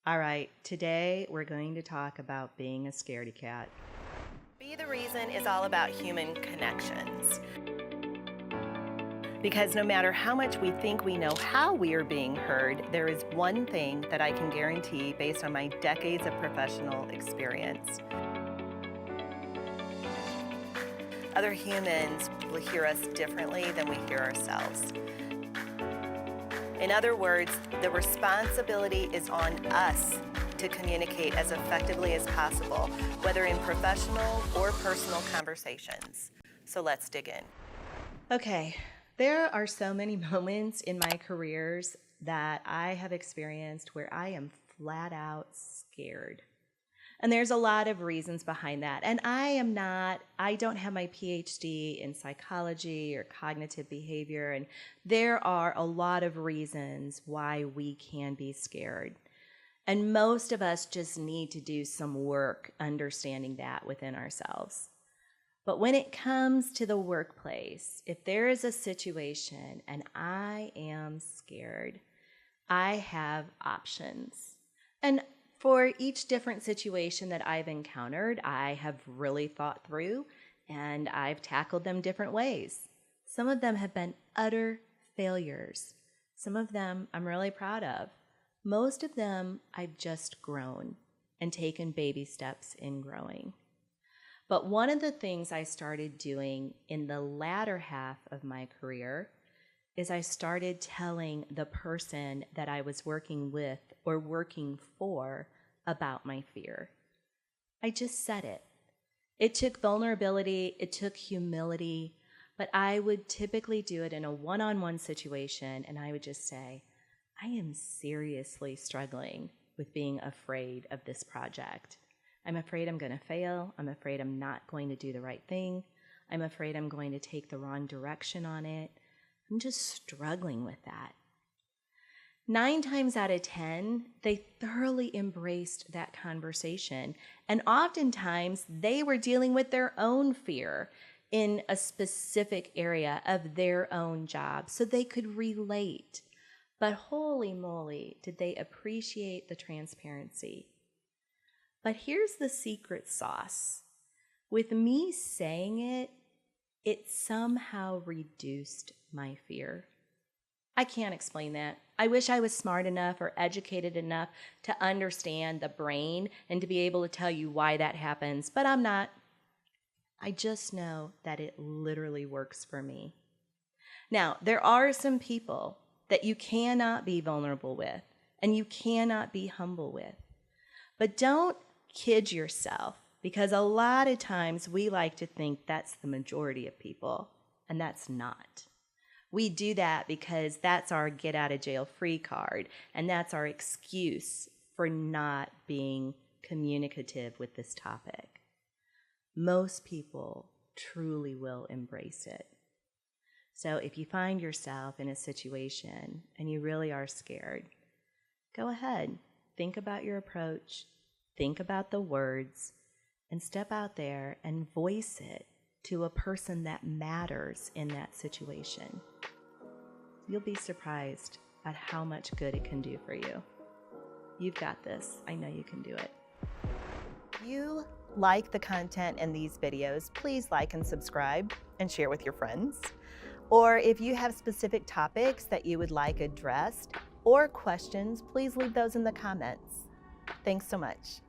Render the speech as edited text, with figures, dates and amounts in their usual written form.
All right, today we're going to talk about being a scaredy cat. Be the Reason is all about human connections. Because no matter how much we think we know how we are being heard, there is one thing that I can guarantee based on my decades of professional experience. Other humans will hear us differently than we hear ourselves. In other words, the responsibility is on us to communicate as effectively as possible, whether in professional or personal conversations. So let's dig in. Okay, there are so many moments in my careers that I have experienced where I am flat out scared. And there's a lot of reasons behind that. And I don't have my PhD in psychology or cognitive behavior. And there are a lot of reasons why we can be scared. And most of us just need to do some work understanding that within ourselves. But when it comes to the workplace, if there is a situation and I am scared, I have options. And for each different situation that I've encountered, I have really thought through and I've tackled them different ways. Some of them have been utter failures. Some of them I'm really proud of. Most of them I've just grown and taken baby steps in growing. But one of the things I started doing in the latter half of my career is I started telling the person that I was working with or working for about my fear. I just said it. It took vulnerability, it took humility, but I would typically do it in a one-on-one situation, and I would just say, I am seriously struggling with being afraid of this project. I'm afraid I'm going to fail. I'm afraid I'm not going to do the right thing. I'm afraid I'm going to take the wrong direction on it. I'm just struggling with that. 9 times out of 10, they thoroughly embraced that conversation. And oftentimes, they were dealing with their own fear in a specific area of their own job, so they could relate. But holy moly, did they appreciate the transparency. But here's the secret sauce. With me saying it, it somehow reduced my fear. I can't explain that. I wish I was smart enough or educated enough to understand the brain and to be able to tell you why that happens, but I'm not. I just know that it literally works for me. Now, there are some people that you cannot be vulnerable with and you cannot be humble with. But don't kid yourself, because a lot of times we like to think that's the majority of people, and that's not. We do that because that's our get out of jail free card, and that's our excuse for not being communicative with this topic. Most people truly will embrace it. So if you find yourself in a situation and you really are scared, go ahead, think about your approach, think about the words, and step out there and voice it to a person that matters in that situation. You'll be surprised at how much good it can do for you. You've got this. I know you can do it. If you like the content in these videos, please like and subscribe and share with your friends. Or if you have specific topics that you would like addressed or questions, please leave those in the comments. Thanks so much.